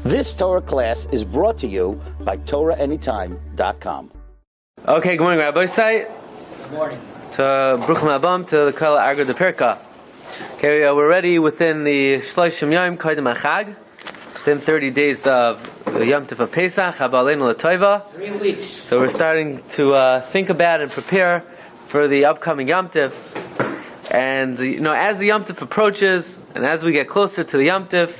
This Torah class is brought to you by TorahAnytime.com. Okay, good morning, Rabbi Glatstein. Good morning. To Bruchim Abam to the Kol Agar de Perka. Okay, we're ready within the Shloshim Yom Koydem HaChag, within 30 days of the Yom Tov of Pesach, Haba Aleinu L'Toiva. 3 weeks. So we're starting to think about and prepare for the upcoming Yom Tov. And as the Yom Tov approaches, and as we get closer to the Yom Tov,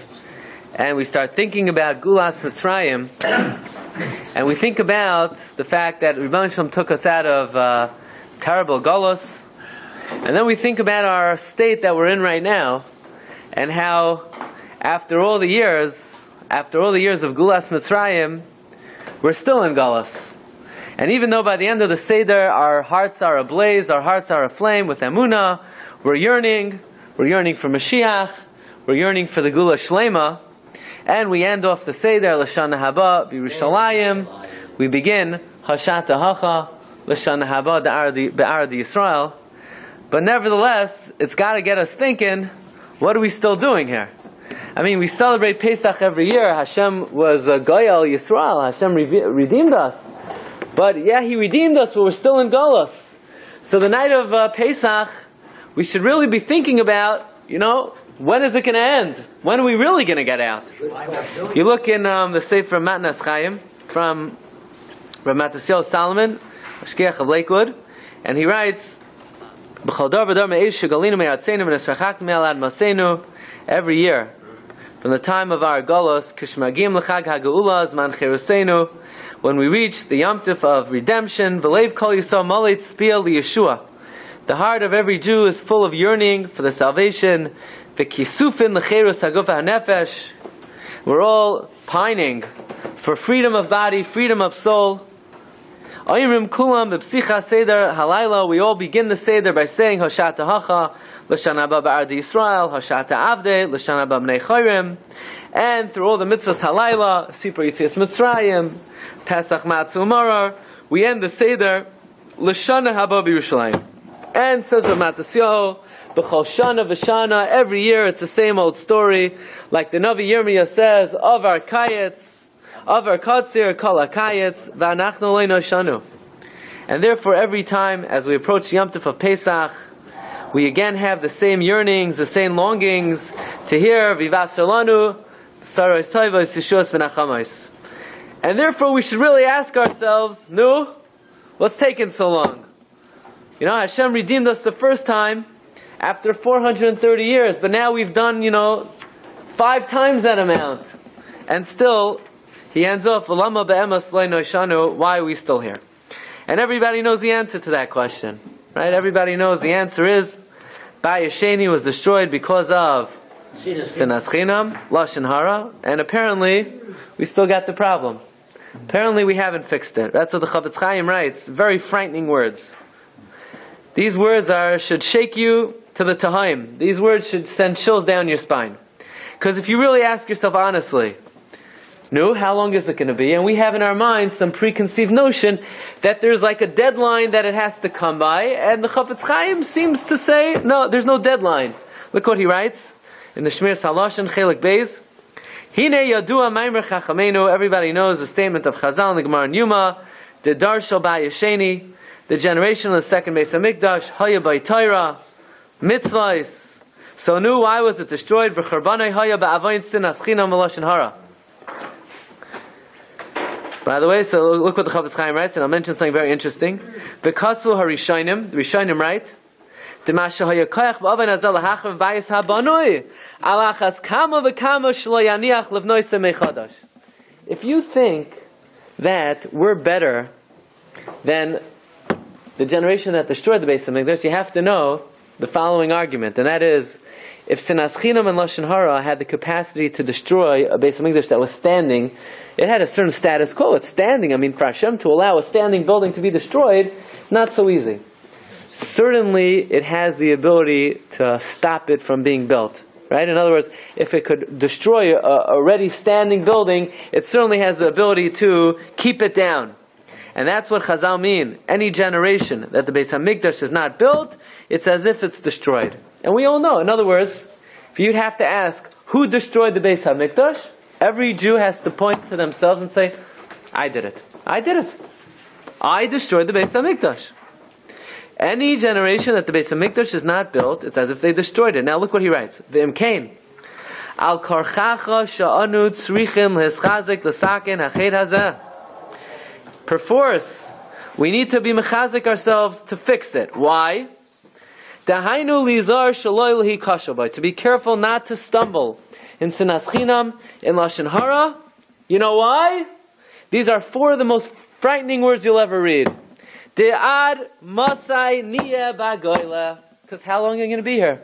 and we start thinking about Gulas Mitzrayim, and we think about the fact that Rebbeinu Shalom took us out of terrible Golos, and then we think about our state that we're in right now, and how after all the years of Gulas Mitzrayim, we're still in Golos. And even though by the end of the Seder our hearts are ablaze, our hearts are aflame with Emunah, we're yearning for Mashiach, we're yearning for the Gula Shlema, and we end off the Seder, L'Shana Haba, B'Yerushalayim. We begin, Hashata Hacha, L'Shana Haba, Be'arad Yisrael. But nevertheless, it's got to get us thinking, what are we still doing here? I mean, we celebrate Pesach every year. Hashem was Goyal Yisrael. Hashem redeemed us. But yeah, He redeemed us, but we're still in Golos. So the night of Pesach, we should really be thinking about, when is it going to end? When are we really going to get out? You look in the Sefer Matnas Chaim from Rav Matisyahu Solomon, Shkiach of Lakewood, and he writes, every year, from the time of our Golos, Kishmagim L'chag HaGeula Zman Cherusenu, when we reach the Yom Tov of redemption, V'leiv Kol Yisrael Molet Tzpiya L'Yeshua, the heart of every Jew is full of yearning for the salvation. V'kisufin l'cherus haguf ha'nefesh. We're all pining for freedom of body, freedom of soul. Oyrim kulam b'psicha seder halayla. We all begin the Seder by saying Hoshata Hacha, L'shana haba b'arad Yisrael, Hoshata Avdei, L'shana haba b'nei Chorim. And through all the mitzvahs halayla, Sipur Yitzias Mitzrayim, Pesach Matzu Marar, we end the Seder L'shana haba b'Yerushalayim. And says Rav Matisyahu, B'chol shana v'shana, every year it's the same old story. Like the Navi Yirmiyah says, of our kayetz, of our katzir, kol ha-kayetz, v'anachnu leino shanu. And therefore every time as we approach Yom Tov of Pesach, we again have the same yearnings, the same longings to hear Vivasar lanu, saros toivos, yeshuos v'nachamos. And therefore we should really ask ourselves, what's taking so long? Hashem redeemed us the first time after 430 years, but now we've done, 5 times that amount. And still, he ends off, V'lama be'emas leino shanu, why are we still here? And everybody knows the answer to that question, right? Everybody knows the answer is, Bayesheni was destroyed because of Sinas Chinam, Lashon Hara, and apparently, we still got the problem. Apparently we haven't fixed it. That's what the Chafetz Chaim writes, very frightening words. These words should shake you to the Tahaim. These words should send chills down your spine. Because if you really ask yourself honestly, how long is it going to be? And we have in our minds some preconceived notion that there's like a deadline that it has to come by, and the Chafetz Chaim seems to say, no, there's no deadline. Look what he writes in the Shmir Saloshan, Chelik Beis. Hine Yadua Maimer Chachamenu, everybody knows the statement of Chazal in the Gemara in Yuma, the Darshal Bayesheni, the generation of the second Beis HaMikdash, Haya by Torah, mitzvahs. So why was it destroyed? V'charbanei haya ba'avayin sinas chinam v'lashon hara. By the way, so look what the Chafetz Chaim writes, and I'll mention something very interesting. V'kasu harishonim, the Rishonim write, D'masha haya koyach ba'avayin azal ha'achrav b'ayis ha'banoi, alachas kama v'kama shlo yaniach levnoise mechadash. If you think that we're better than the generation that destroyed the Beis HaMikdash, you have to know the following argument, and that is, if Sinas Chinam and Lashon Hara had the capacity to destroy a Beis HaMikdash that was standing, it had a certain status quo. It's standing. I mean, for Hashem to allow a standing building to be destroyed, not so easy. Certainly, it has the ability to stop it from being built. Right? In other words, if it could destroy a already standing building, it certainly has the ability to keep it down. And that's what Chazal mean. Any generation that the Beis HaMikdash is not built, it's as if it's destroyed. And we all know. In other words, if you'd have to ask, who destroyed the Beis HaMikdash? Every Jew has to point to themselves and say, I did it. I did it. I destroyed the Beis HaMikdash. Any generation that the Beis HaMikdash is not built, it's as if they destroyed it. Now look what he writes. V'im came. Al karchacha sha'anu tzrichim l'hischazik l'saken hachet hazeh. Perforce, we need to be mechazik ourselves to fix it. Why? Dahainu lizar shaloi l'hi kashabai. To be careful not to stumble in sinas chinam, in lashon hara. You know why? These are 4 of the most frightening words you'll ever read. De'ad masai niye bagoyle. Because how long are you going to be here?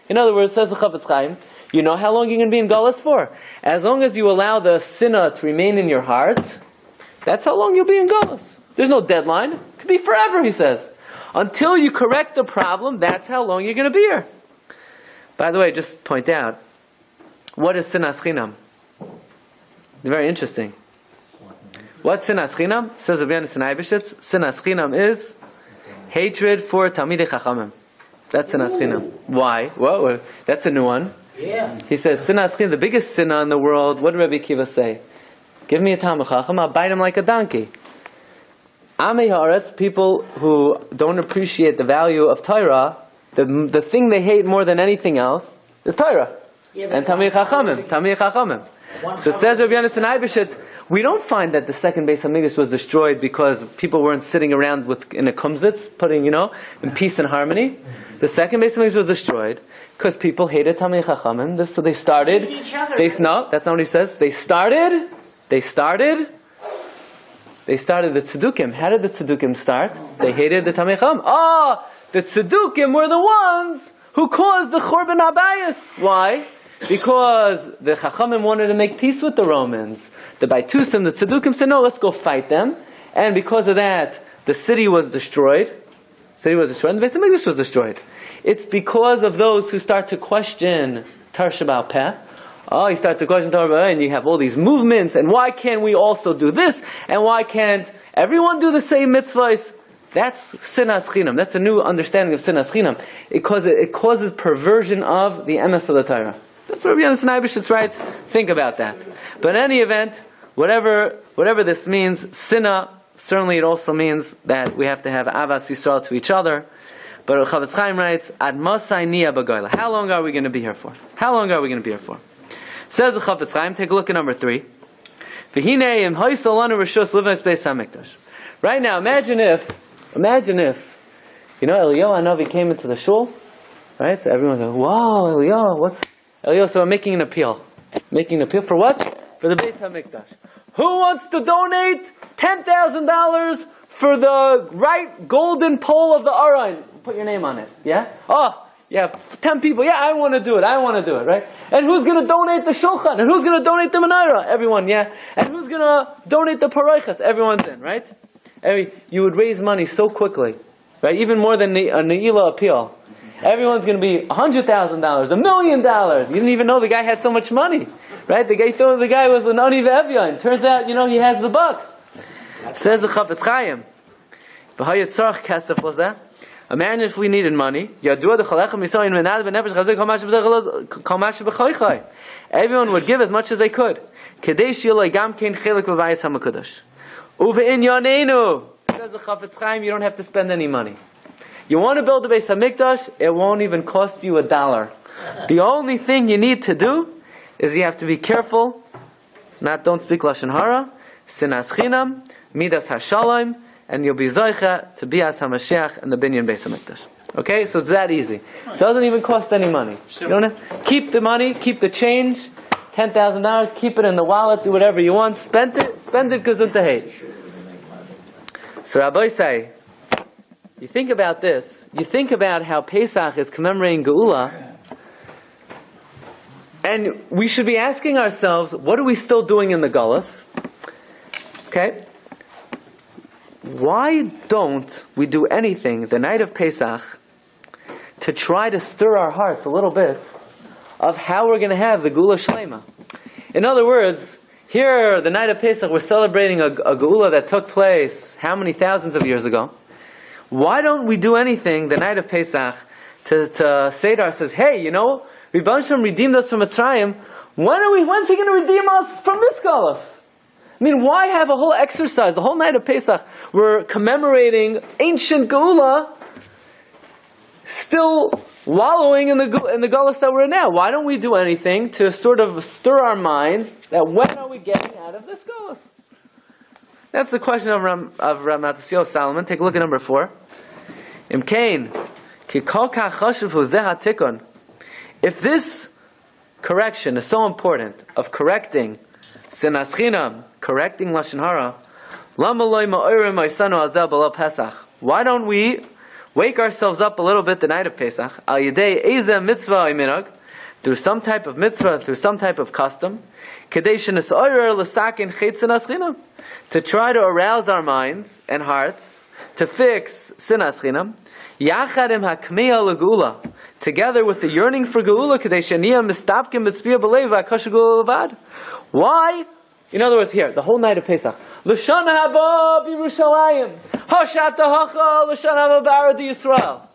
In other words, says the Chafetz Chaim, you know how long you're going to be in Galus for? As long as you allow the sinah to remain in your heart, that's how long you'll be in Galus. There's no deadline. It could be forever, he says. Until you correct the problem, that's how long you're going to be here. By the way, just point out, what is sinas chinam? It's very interesting. What's sinas chinam? Says Rabbi Glatstein, sinas chinam is hatred for Talmidei Chachamim. That's sinas chinam. Why? Well, that's a new one. Yeah. He says, sinas chinam, the biggest sinah in the world. What did Rabbi Akiva say? Give me a Talmid Chacham, I'll bite him like a donkey. Amei Haaretz, people who don't appreciate the value of Torah, the thing they hate more than anything else is Torah. Yeah, and Talmidei Chachamim. So says Rabbi Glatstein, we don't find that the second Beis HaMikdash was destroyed because people weren't sitting around in a kumzitz, putting, in peace and harmony. The second Beis HaMikdash was destroyed because people hated Talmidei Chachamim. So they started. No, that's not what he says. They started the Tzedukim. How did the Tzedukim start? They hated the Talmidei Chachamim. The Tzedukim were the ones who caused the Churban Abayis. Why? Because the Chachamim wanted to make peace with the Romans. The Baitusim, the Tzedukim said, no, let's go fight them. And because of that, the city was destroyed. And the Beis HaMikdash was destroyed. It's because of those who start to question Tar Shabbat Peh. You start to question Torah, and you have all these movements, and why can't we also do this? And why can't everyone do the same mitzvahs? That's sinas chinam. That's a new understanding of sinas chinam. It causes perversion of the emes of the Torah. That's what Rabbi Glatstein writes. Think about that. But in any event, whatever this means, sinah, certainly it also means that we have to have avas Yisrael to each other. But Chafetz Chaim writes, Ad masai niya bagoyle. How long are we going to be here for? How long are we going to be here for? Says the Chafetz Chaim, take a look at number 3. V'hinei im hoysol lanu reshus livnos beis hamikdash. Right now, imagine if, Eliyahu Hanavi came into the shul, right? So everyone's like, wow, Eliyahu, so I'm making an appeal. Making an appeal for what? For the Beis HaMikdash. Who wants to donate $10,000 for the right golden pole of the Aron? Put your name on it. Yeah? 10 people. Yeah, I want to do it, right? And who's going to donate the Shulchan? And who's going to donate the Menorah? Everyone, yeah? And who's going to donate the Paroichas? Everyone's in, right? You would raise money so quickly, right? Even more than a Ne'ilah appeal. Everyone's going to be $100,000, $1 million. You didn't even know the guy had so much money, right? The guy was an Ani Ve'evyan. Turns out, he has the bucks. Says the Chafetz Chaim, imagine if we needed money. Everyone would give as much as they could. Says the Chafetz Chaim, you don't have to spend any money. You want to build the Beis HaMikdash, it won't even cost you $1. The only thing you need to do is you have to be careful, don't speak Lashon Hara, Sinas Chinam, Midas HaShalom, and you'll be Zoicha to be as HaMashiach and the Binyan Beis HaMikdash. Okay, so it's that easy. It doesn't even cost any money. You don't have, keep the money, keep the change, $10,000, keep it in the wallet, do whatever you want, spend it gesund hate. So Rabbi say, you think about this, you think about how Pesach is commemorating Geula, and we should be asking ourselves, what are we still doing in the Gullus? Okay? Why don't we do anything the night of Pesach to try to stir our hearts a little bit of how we're going to have the Geula Shlema? In other words, here, the night of Pesach, we're celebrating a Geula that took place how many thousands of years ago? Why don't we do anything the night of Pesach to Seder says, hey, Rebbe Shem redeemed us from Mitzrayim. When's he going to redeem us from this galus? I mean, why have a whole exercise, the whole night of Pesach, we're commemorating ancient Geula, still wallowing in the galus that we're in now? Why don't we do anything to sort of stir our minds that when are we getting out of this galus? That's the question of Rav Solomon. Take a look at number 4. If this correction is so important, of correcting sinas chinam, correcting lashon hara, why don't we wake ourselves up a little bit the night of Pesach, al yedei eze mitzvah minhag, through some type of mitzvah, through some type of custom, kedei shenis'oyer l'sakin chet sinas chinam, to try to arouse our minds and hearts, to fix sinas chinam, yachad im hakmeya l'geula, together with the yearning for geula, kedei sheniyah mistapkim b'tzpiyah b'leiv v'akasha geula levad. Why? In other words, here, the whole night of Pesach, l'shana haba b'Yerushalayim, hashat hacha l'shana haba b'Arad Yisrael.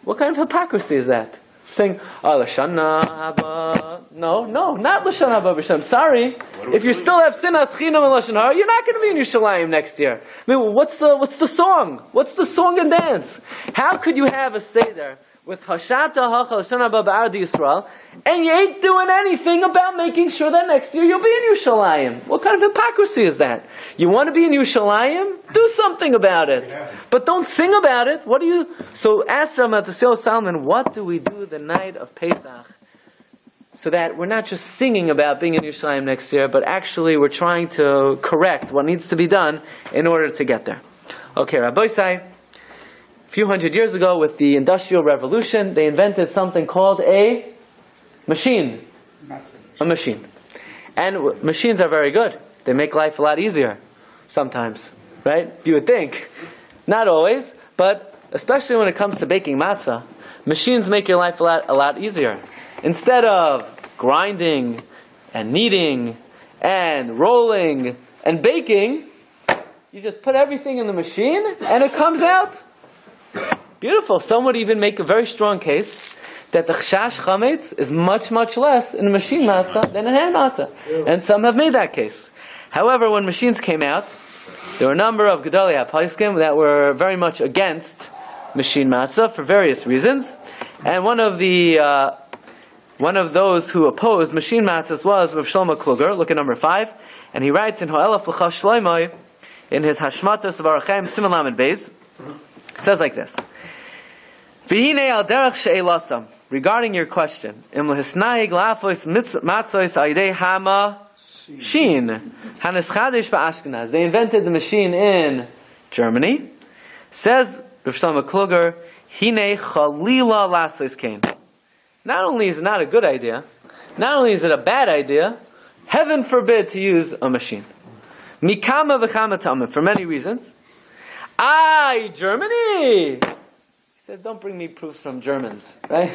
What kind of hypocrisy is that? Saying, l'shana haba. No, not l'shana haba b'Yerushalayim. Sorry, if you still have sinas chinam and lashon hara, you're not going to be in Yerushalayim next year. I mean, what's the song? What's the song and dance? How could you have a Seder with Hashata Hacha L'Shana Haba B'Arad Yisrael, and you ain't doing anything about making sure that next year you'll be in Yerushalayim? What kind of hypocrisy is that? You want to be in Yerushalayim? Do something about it. But don't sing about it. What do you... So ask Rav Solomon, what do we do the night of Pesach so that we're not just singing about being in Yerushalayim next year, but actually we're trying to correct what needs to be done in order to get there? Okay, Rabbi Glatstein, a few hundred years ago with the Industrial Revolution, they invented something called a machine. A machine. And machines are very good. They make life a lot easier sometimes, right? You would think. Not always, but especially when it comes to baking matzah, machines make your life a lot easier. Instead of grinding and kneading and rolling and baking, you just put everything in the machine and it comes out beautiful. Some would even make a very strong case that the chash chametz is much, much less in a machine matzah than in hand matzah. And some have made that case. However, when machines came out, there were a number of Gedolei HaPoskim that were very much against machine matzah for various reasons. And one of those who opposed machine matzahs was Rav Shlomo Kluger. Look at number 5. And he writes in Ho'elaf L'cha Shloimoi, in his Hashmatas of Arachayim Siman Lamed Beis, says like this: V'hinei al derech she'elasam, regarding your question, im lehisnaig la'afos matzos al-yidei hama shin haneschadish ba'ashkenaz. They invented the machine in Germany. Says Rav Shlomo Kluger, hinei chalila lasos kain. Not only is it not a good idea, not only is it a bad idea, heaven forbid to use a machine. Mikama v'chama ta'amim, for many reasons. Germany! He said, don't bring me proofs from Germans, right?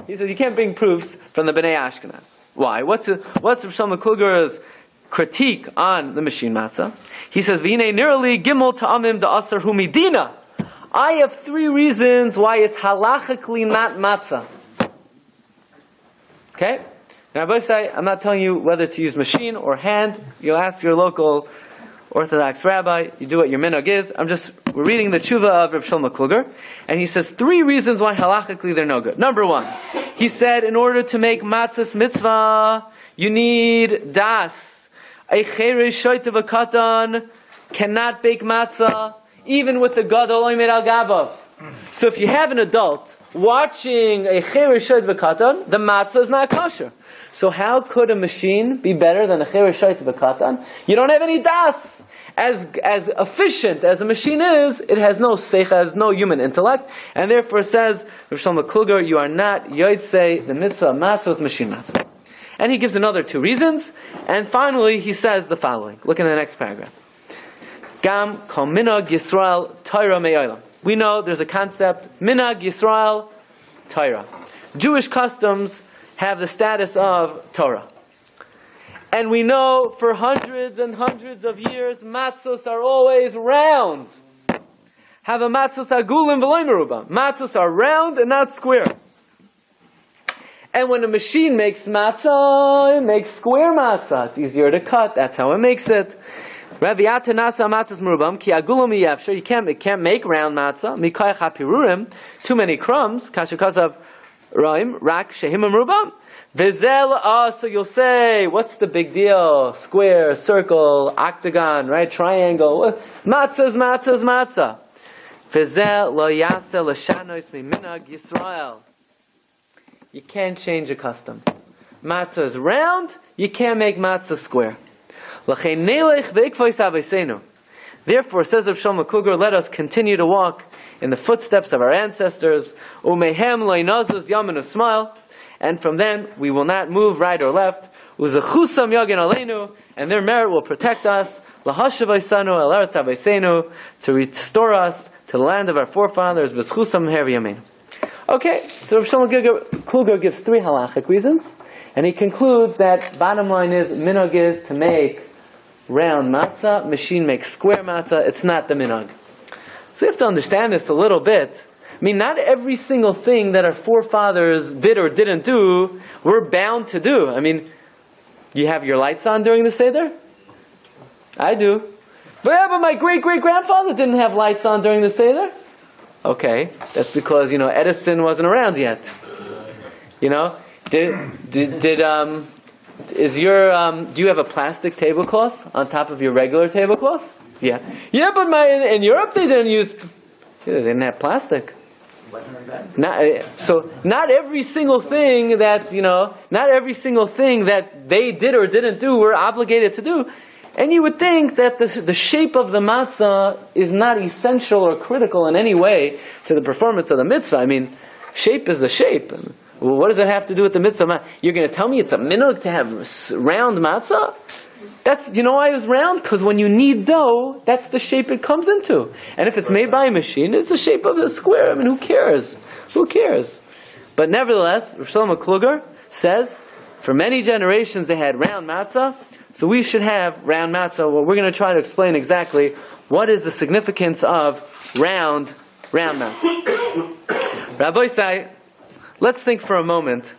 He said, you can't bring proofs from the Bnei Ashkenaz. Why? What's Rav Shlomo Kluger's critique on the machine matzah? He says, V'hinei nirali gimel ta'amim da'asar hu midina. I have 3 reasons why it's halachically not matzah. Okay? Now, Rabbi say, I'm not telling you whether to use machine or hand. You'll ask your local Orthodox rabbi. You do what your minhag is. We're reading the tshuva of Rav Shlomo Kluger, and he says 3 reasons why halachically they're no good. Number 1, he said, in order to make matzahs mitzvah, you need das. A cheresh shoytev katan cannot bake matzah even with the gadol oimed al gabav. So if you have an adult watching a cheresh shoytev katan, the matzah is not kosher. So how could a machine be better than a cheresh shoytev katan? You don't have any das. As efficient as a machine is, it has no seicha, has no human intellect, and therefore says Rav Shlomo Kluger, you are not yotzei the mitzvah matzah with machine matzah. And he gives another 2 reasons, and finally he says the following. Look in the next paragraph. Gam kol minhag Yisrael Torah me'olam. We know there's a concept, minhag Yisrael Torah. Jewish customs have the status of Torah. And we know for hundreds and hundreds of years, matzos are always round. Have a matzos agulim v'loy merubah. Matzos are round and not square. And when a machine makes matzah, it makes square matzah. It's easier to cut. That's how it makes it. You can't make round matzah. Too many crumbs. So you'll say, what's the big deal? Square, circle, octagon, right? Triangle. Matzah is matzah is matzah. You can't change a custom. Matzah is round, you can't make matzah square. Therefore, says Rav Shlomo Kluger, let us continue to walk in the footsteps of our ancestors. And from then, we will not move right or left. And their merit will protect us. To restore us to the land of our forefathers. Okay, so Rav Shlomo Kluger gives 3 halachic reasons. And he concludes that bottom line is, minhag is to make round matzah, machine makes square matzah. It's not the minhag. So you have to understand this a little bit. I mean, not every single thing that our forefathers did or didn't do, we're bound to do. I mean, you have your lights on during the Seder? I do. But my great-great-grandfather didn't have lights on during the Seder. Okay, that's because, Edison wasn't around yet. Do you have a plastic tablecloth on top of your regular tablecloth? Yeah. Yeah, but in Europe they didn't have plastic. Wasn't invented. Not every single thing that they did or didn't do, we're obligated to do. And you would think that the shape of the matzah is not essential or critical in any way to the performance of the mitzvah. I mean, shape is the shape. Well, what does it have to do with the mitzvah? You're going to tell me it's a minhag to have round matzah? You know why it was round? Because when you knead dough, that's the shape it comes into. And if it's made by a machine, it's the shape of a square. I mean, who cares? Who cares? But nevertheless, Rav Shlomo Kluger says, for many generations they had round matzah, so we should have round matzah. Well, we're going to try to explain exactly what is the significance of round matzah. Rabbi Sai, let's think for a moment.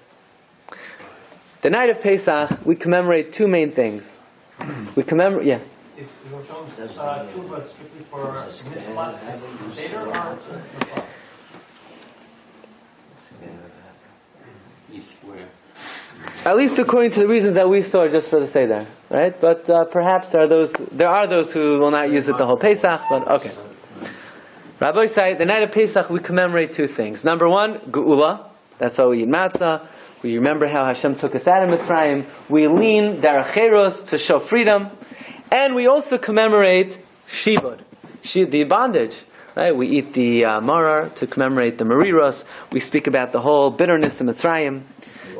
The night of Pesach, we commemorate 2 main things. We commemorate, yeah. Is Rosh Hashanah strictly for mitzvah Seder or? At least according to the reasons that we saw, just for the Seder, right? But perhaps there are those who will not use it the whole Pesach. But okay. Rabbi said, the night of Pesach we commemorate 2 things. Number 1, Geula. That's why we eat matzah. We remember how Hashem took us out of Mitzrayim. We lean daracheros to show freedom. And we also commemorate Shibud, the bondage. Right? We eat the marar to commemorate the mariros. We speak about the whole bitterness of Mitzrayim.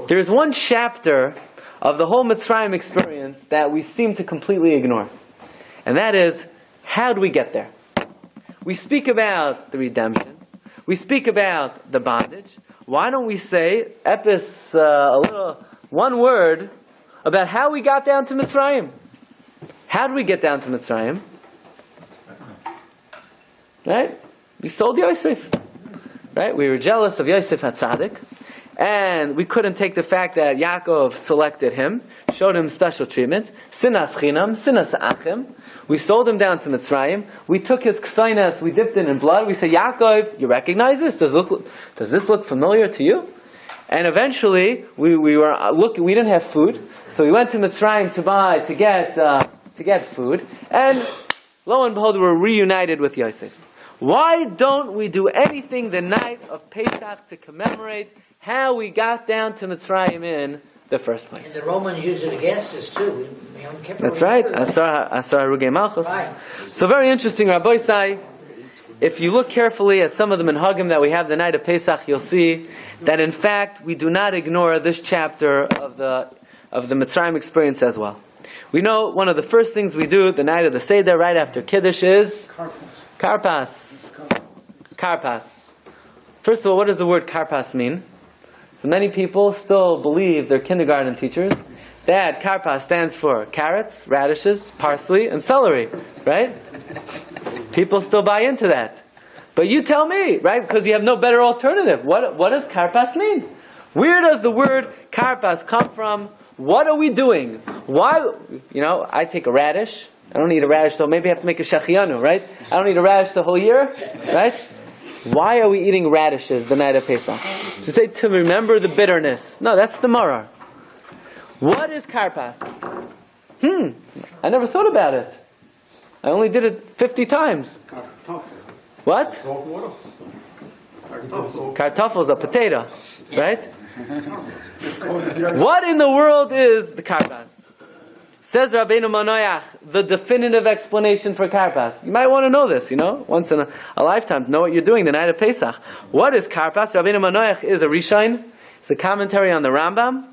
There's one chapter of the whole Mitzrayim experience that we seem to completely ignore. And that is, how do we get there? We speak about the redemption. We speak about the bondage. Why don't we say, one word about how we got down to Mitzrayim? How did we get down to Mitzrayim? Right? We sold Yosef. Right? We were jealous of Yosef HaTzadik. And we couldn't take the fact that Yaakov selected him, showed him special treatment. Sinas chinam, sinas achim. We sold him down to Mitzrayim. We took his ksainas, we dipped it in blood. We said, Yaakov, you recognize this? Does this look familiar to you? And eventually, we didn't have food, so we went to Mitzrayim to get food. And lo and behold, we're reunited with Yosef. Why don't we do anything the night of Pesach to commemorate how we got down to Mitzrayim in the first place? And the Romans used it against us too. That's right. Asar Harugei Malchus. Right. So very interesting, Rabbi Sai. If you look carefully at some of the minhagim that we have the night of Pesach, you'll see that in fact we do not ignore this chapter of the Mitzrayim experience as well. We know one of the first things we do the night of the Seder, right after Kiddush, is Karpas. Karpas. First of all, what does the word Karpas mean? So many people still believe, they're kindergarten teachers, that Karpas stands for carrots, radishes, parsley, and celery, right? People still buy into that. But you tell me, right? Because you have no better alternative. What does Karpas mean? Where does the word karpas come from? What are we doing? Why, I take a radish. I don't eat a radish, so maybe I have to make a shachianu, right? I don't eat a radish the whole year, right? Why are we eating radishes the night of Pesach? To say to remember the bitterness. No, that's the maror. What is karpas? I never thought about it. I only did it 50 times. What? Kartoffel is a potato, right? What in the world is the karpas? Says Rabbeinu Manoach, the definitive explanation for karpas. You might want to know this, once in a lifetime, to know what you're doing the night of Pesach. What is karpas? Rabbeinu Manoach is a rishain. It's a commentary on the Rambam.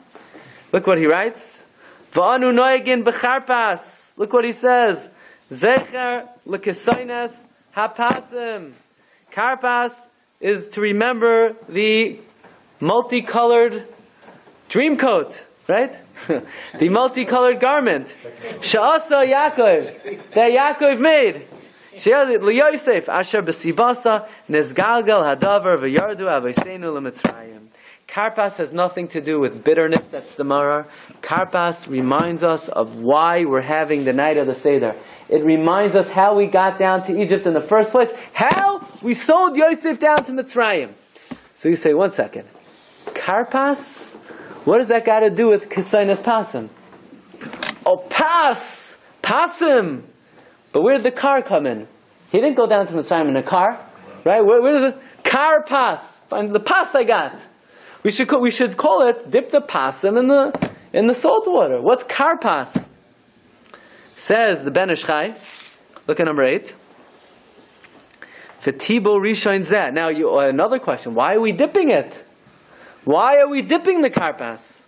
Look what he writes. V'anu noegin b'charpas. Look what he says. Zecher l'kesoines hapasim. Karpas is to remember the multicolored dream coat, right? The multicolored garment. Sha'asa Yaakov, that Yaakov made. Yosef asher b'sivasa nezgalgal hadavar v'yardu avoseinu l'mitzrayim. Karpas has nothing to do with bitterness, that's the maror. Karpas reminds us of why we're having the night of the Seder. It reminds us how we got down to Egypt in the first place. How we sold Yosef down to Mitzrayim. So you say, one second. Karpas? What does that got to do with Kisainas Pasim? Oh, Pasim! But where did the car come in? He didn't go down to Mitzrayim in a car. Right? Where did the Karpas? Find the pas I got. We should call it, dip the pasim in the salt water. What's karpas? Says the Ben Ish Chai. Look at number 8. V'tibo rishain zeh. Now, another question. Why are we dipping it? Why are we dipping the karpas?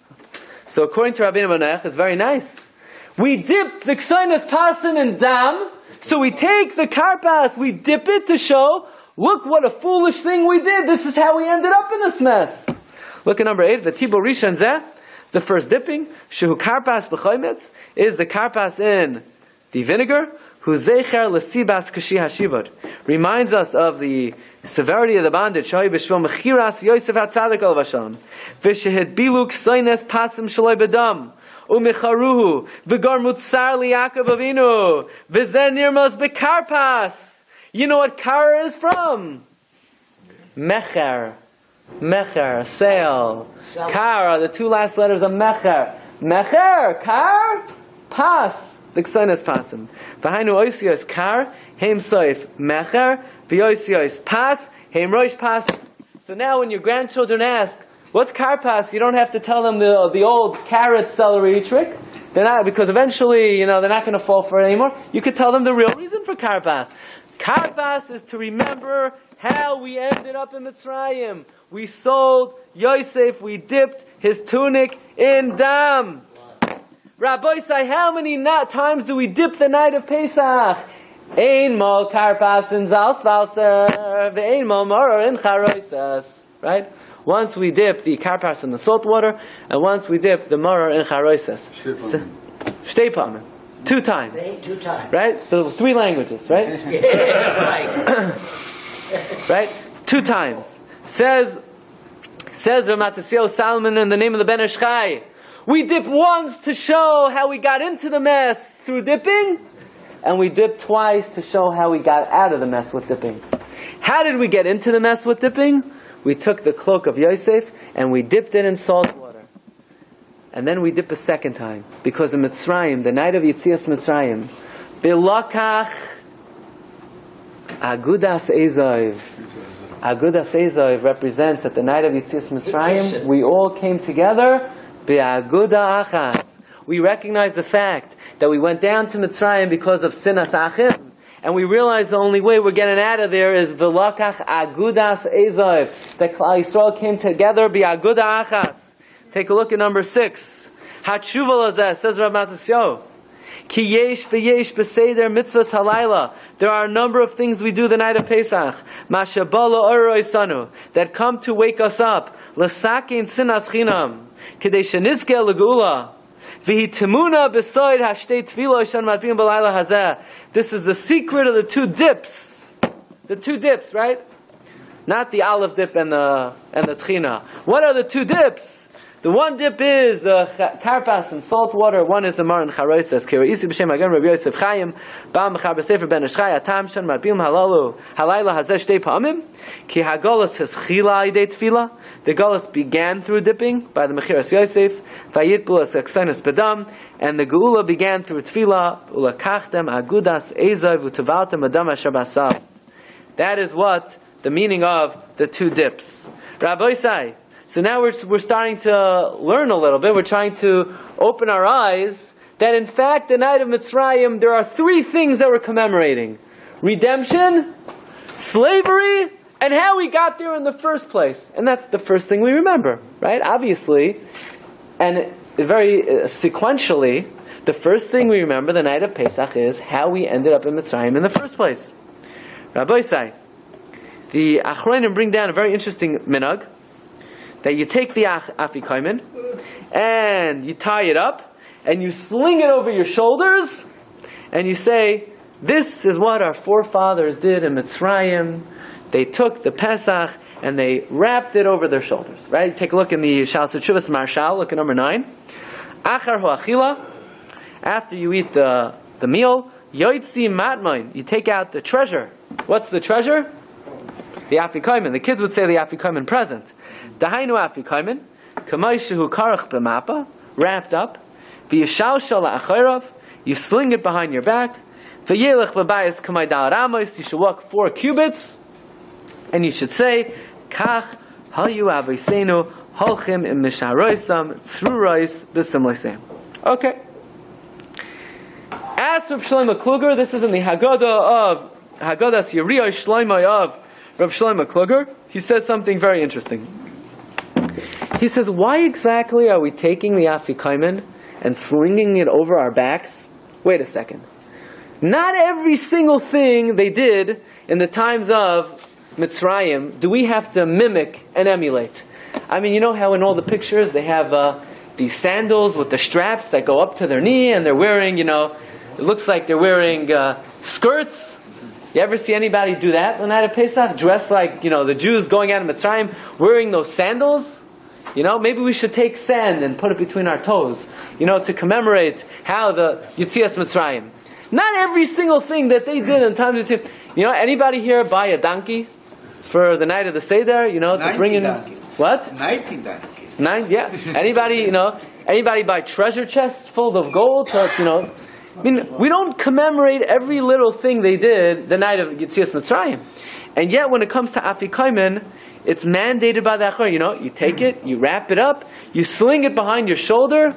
So according to Rabbeinu Manoach, it's very nice. We dip the ksainas pasim in dam. So we take the karpas, we dip it to show, look what a foolish thing we did. This is how we ended up in this mess. Look at number 8. V'tibo rishain zeh. The first dipping, shehu karpas b'chometz, is the karpas in the vinegar, hu zecher l'sibas kashi hashivod. Reminds us of the severity of the bondage. Shahi b'shvil mechiras Yosef hatzadik al v'shalom. V'shehid biluk soines pasim shaloi bedam. U'mecharuhu. V'gar mutzar li'Yaakov avinu. V'zen nirmos b'karpas. You know what kar is from? Mecher. Mecher, sale. Kar are the two last letters of Mecher. Mecher, kar, pas. The ksainas pasim. V'hainu oisios kar, heim soif mecher, v'oisios pas, heim roish pas. So now when your grandchildren ask, what's karpas? You don't have to tell them the old carrot celery trick. They're not, because eventually, they're not going to fall for it anymore. You could tell them the real reason for karpas. Karpas is to remember how we ended up in Mitzrayim. We sold Yosef, we dipped his tunic in dam. Rabbi say, how many times do we dip the night of Pesach? Ein mol karpas in zalsvalser, ve'ein mol maror in charoisas. Right? Once we dip the karpas in the salt water, and once we dip the maror in charoisas. Shtei pamim. 2 times. 2 times. Right? So 3 languages, right? Yeah, right. Right? 2 times. Says Ramatasiel Salman in the name of the Ben Ish Chai, we dip once to show how we got into the mess through dipping, and we dip twice to show how we got out of the mess with dipping. How did we get into the mess with dipping? We took the cloak of Yosef and we dipped it in salt water. And then we dip a second time. Because in Mitzrayim, the night of Yetzias Mitzrayim, Bilakach Agudas Ezov. Agudas Ezov represents that the night of Yetzias Mitzrayim, we all came together, Be'aguda Achas. We recognize the fact that we went down to Mitzrayim because of Sinas Achim, and we realize the only way we're getting out of there is V'lakach Agudas Ezov. That Klal Yisrael came together, Be'aguda Achas. Take a look at number 6. Hatshuva lazeh, says Rav Matasyo. Ki yesh v'yesh b'seder mitzvahs halayla. There are a number of things we do the night of Pesach. Mashabala oroisanu, that come to wake us up. L'sakin sinas chinam. K'dei shenizke l'geula. V'hitimuna b'soid hashtei tefilo shan matpim b'layla hazeh. This is the secret of the 2 dips. The 2 dips, right? not the olive dip and the tchina. What are the two dips? The one dip is the karpas and salt water. One is the mar and charoises. Isi b'shem hagen Rabbi Yosef Chaim ba'am b'char b'sefer ben Ishchai atam shan marbim halalu halayla hazeh shtei pa'amim ki hagolas hischila idei tefila. The galus began through dipping by the mechiras Yosef vayitbul as eksonis bedam, and the geula began through tefila ulakachtem agudas ezav utavaltem adam asher basav. That is what the meaning of the two dips. Rabbi Sai. So now we're starting to learn a little bit. We're trying to open our eyes that in fact the night of Mitzrayim there are three things that we're commemorating: redemption, slavery, and how we got there in the first place. And that's the first thing we remember, right? Obviously, and very sequentially, the first thing we remember the night of Pesach is how we ended up in Mitzrayim in the first place. Rabbi Sai, the Achronim bring down a very interesting minhag, that you take the Afikoman and you tie it up and you sling it over your shoulders and you say, this is what our forefathers did in Mitzrayim. They took the Pesach and they wrapped it over their shoulders. Right? Take a look in the Shal Sechuvas Marshal, look at number 9. Achar ho'achila, after you eat the meal, yoitzi matmain, you take out the treasure. What's the treasure? The Afikoman. The kids would say the Afikoman present. Dahainu Afikoman, kamaishu karach b'mapa, wrapped up. V'yishal la'achayrav, you sling it behind your back. V'yelech b'bayis kamay dal ramos, you should walk 4 cubits, and you should say, Kach hayu aviseinu holchim im misharoisam tzrurais b'simloisem. Okay. As for Shlomo Kluger, this is in the Haggadas Yiriyah Shlomo of Rav Shlomo Kluger. He says something very interesting. He says, why exactly are we taking the Afikoman and slinging it over our backs? Wait a second. Not every single thing they did in the times of Mitzrayim do we have to mimic and emulate. I mean, you know how in all the pictures they have these sandals with the straps that go up to their knee, and they're wearing, it looks like they're wearing skirts. You ever see anybody do that the night of Pesach? Dressed like, the Jews going out of Mitzrayim, wearing those sandals? Maybe we should take sand and put it between our toes, to commemorate how the Yetzias Mitzrayim. Not every single thing that they did in times of Yetzias. Anybody here buy a donkey for the night of the Seder? To bring in donkeys. What? 19 donkeys. 9, yeah. Anybody buy treasure chests full of gold? We don't commemorate every little thing they did the night of Yetzias Mitzrayim. And yet when it comes to Afikoman, it's mandated by the Achor. You take it, you wrap it up, you sling it behind your shoulder.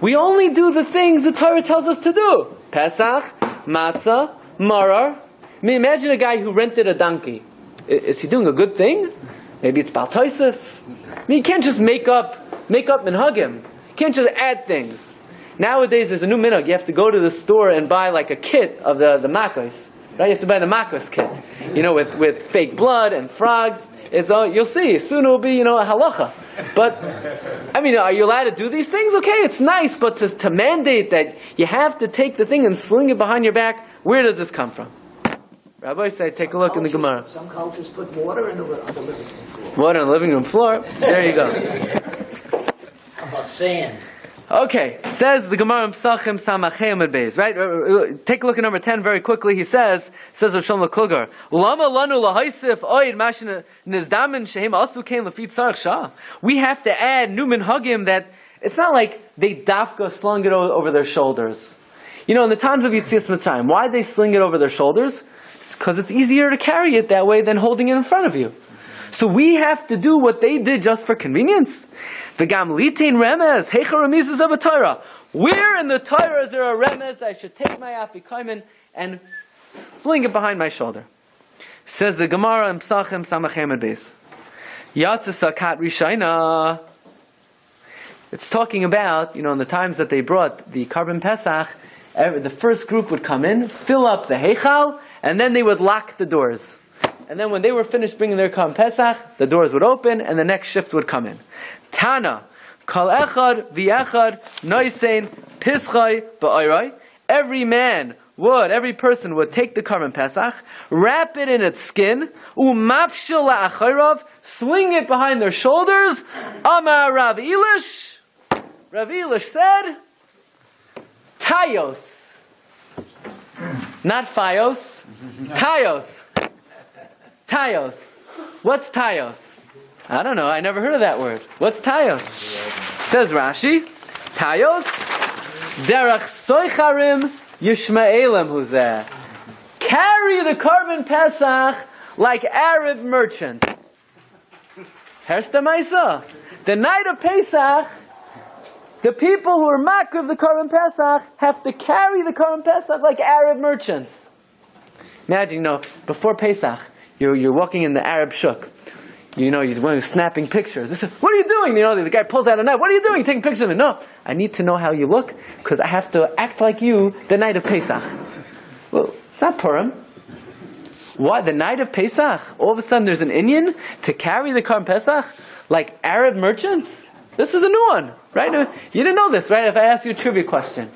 We only do the things the Torah tells us to do. Pesach, matzah, marar. I mean, imagine a guy who rented a donkey. Is he doing a good thing? Maybe it's Bal Tosef. I mean, you can't just make up and hug him. You can't just add things. Nowadays, there's a new minhag. You have to go to the store and buy like a kit of the makos. Right? You have to buy the makos kit. With fake blood and frogs. You'll see. Soon it will be, a halacha. But, are you allowed to do these things? Okay, it's nice, but to mandate that you have to take the thing and sling it behind your back, where does this come from? Rabbi say, take a look in the Gemara. Some cultures put water on the living room floor. Water on the living room floor. There you go. How about sand? Okay, says the Gemara Pesachim Samachem and Beis. Right? Take a look at number 10 very quickly. He says of Shlomo Kluger, Lama lanu lahaisif oid mashin nizdamin shehem asu kain lefit tzarich shah. We have to add numin hagim that it's not like they dafka slung it over their shoulders. In the times of Yetzias Mitzrayim, why they sling it over their shoulders? It's because it's easier to carry it that way than holding it in front of you. So we have to do what they did just for convenience. V'gam litain remez heicha remizes of a Torah. Where in the Torah is there a remez I should take my Afikoman and sling it behind my shoulder? Says the Gemara in Pesachim Samachem and Beis. Yatzasakat Rishayna. It's talking about, in the times that they brought the Karban Pesach, the first group would come in, fill up the Heichal, and then they would lock the doors. And then when they were finished bringing their Karban Pesach, the doors would open, and the next shift would come in. Tana, Kal Echad V'Echad Noisein Pischai Ba'Orai. Every man every person would take the Karban Pesach, wrap it in its skin, umafshil la'achayrav, swing it behind their shoulders. Amar Rav Elish. Rav Elish said, Tayos. Not Fios. Tayos. Tayos. What's Tayos? I don't know. I never heard of that word. What's Tayos? Says Rashi, Tayos, derach soicharim yishmaelim huzeh. Carry the Karban Pesach like Arab merchants. Hersta Maisa. The night of Pesach, the people who are makriv the Karban Pesach have to carry the Karban Pesach like Arab merchants. Imagine, before Pesach, you're walking in the Arab shuk. You're snapping pictures. This is, what are you doing? The guy pulls out a knife. What are you doing? Taking pictures of me. No, I need to know how you look because I have to act like you the night of Pesach. Well, it's not Purim. What? The night of Pesach? All of a sudden there's an Inyan to carry the Karban Pesach like Arab merchants? This is a new one, right? You didn't know this, right? If I ask you a trivia question.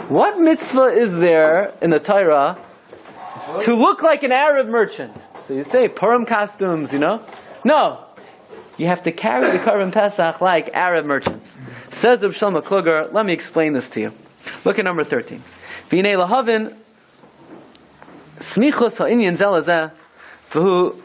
What mitzvah is there in the Torah to look like an Arab merchant? So you say Purim costumes, No. You have to carry the Karban Pesach like Arab merchants. Says Rav Shlomo Kluger, let me explain this to you. Look at number 13. V'nei lahavin smichus ha'inyan zelazeh v'hu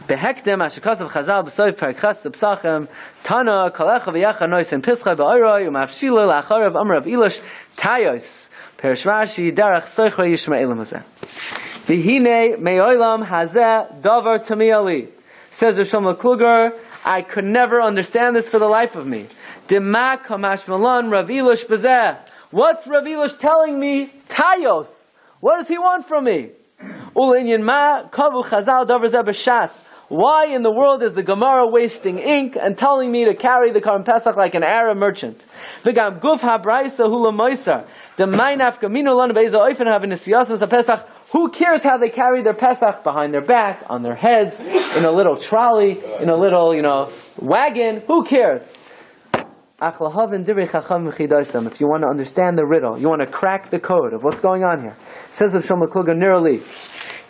behektem ashikasav chazal b'soif perikchas t'psachem tana kalecha v'yacha nois en pischa ba'oroi u'mafshila la'acharav amrav Elish tayos perish Rashi derech soichra yishma'elim hazeh v'hinei me'olam hazeh davar tamiyali. Says Rav Shlomo Kluger, I could never understand this for the life of me. Dema kamash malan Rav Elish bezeh. What's Rav Elish telling me? Tayos. What does he want from me? Ulinyan ma kavu chazal davar zeh b'shas. Why in the world is the Gemara wasting ink and telling me to carry the Karban Pesach like an Arab merchant? V'gam guf habraisa hula moisar. D'maynaf gaminu lanu be'eza oifen havin nesiyasas ha-Pesach. Who cares how they carry their Pesach behind their back, on their heads, in a little trolley, in a little, wagon? Who cares? If you want to understand the riddle, you want to crack the code of what's going on here. It says of Shlomo Kluger nearly,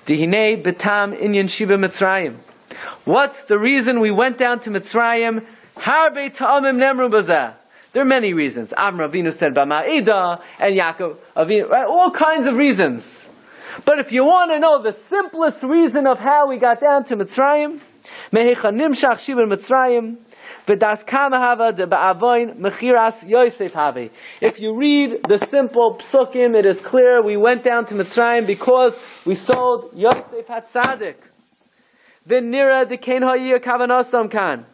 Dihinei betam inyan shiva Mitzrayim. What's the reason we went down to Mitzrayim? Harbe ta'amim nemru bazeh. There are many reasons. Avram Avinu said B'ma'ida, and Yaakov Avinu, right? All kinds of reasons. But if you want to know the simplest reason of how we got down to Mitzrayim, Mehecha nimshach shiva Mitzrayim, v'das kama hava de ba'avoin mechiras Yosef havi. If you read the simple psukim, it is clear we went down to Mitzrayim because we sold Yosef HaTzadik. V'nira dekein ha'yir kavanasam kan.